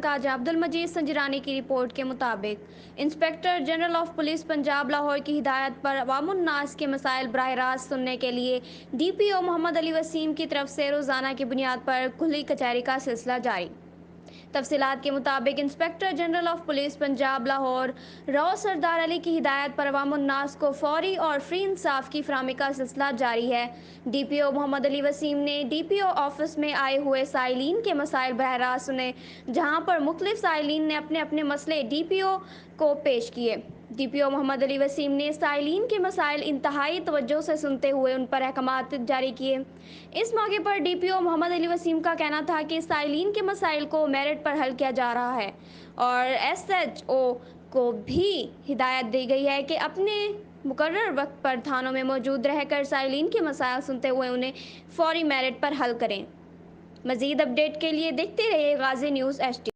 خاجہ عبدالمجید سنجرانی کی رپورٹ کے مطابق inspector general of police Punjab Lahore کی ہدایت پر عوام الناس کے مسائل براہ راست سننے کے لیے ڈی پی او محمد علی وسیم کی طرف سے روزانہ کی بنیاد پر کھلی کچہری کا سلسلہ جاری۔ تفصیلات کے مطابق inspector general of police Punjab Lahore Rao سردار علی کی ہدایت پر عوام الناس کو فوری اور فری انصاف کی فراہمی کا سلسلہ جاری ہے۔ ڈی پی او محمد علی وسیم نے ڈی پی او آفس میں آئے ہوئے سائلین کے مسائل براہ راست سنے، جہاں پر مختلف سائلین نے اپنے اپنے مسئلے ڈی پی او کو پیش کیے۔ ڈی پی او محمد علی وسیم نے سائلین کے مسائل انتہائی توجہ سے سنتے ہوئے ان پر احکامات جاری کیے۔ اس موقع پر ڈی پی او محمد علی وسیم کا کہنا تھا کہ سائلین کے مسائل کو میرٹ پر حل کیا جا رہا ہے اور ایس ایچ او کو بھی ہدایت دی گئی ہے کہ اپنے مقررہ وقت پر تھانوں میں موجود رہ کر سائلین کے مسائل سنتے ہوئے انہیں فوری میرٹ پر حل کریں۔ مزید اپڈیٹ کے لیے دیکھتے رہیے غازی نیوز ایچ ڈی۔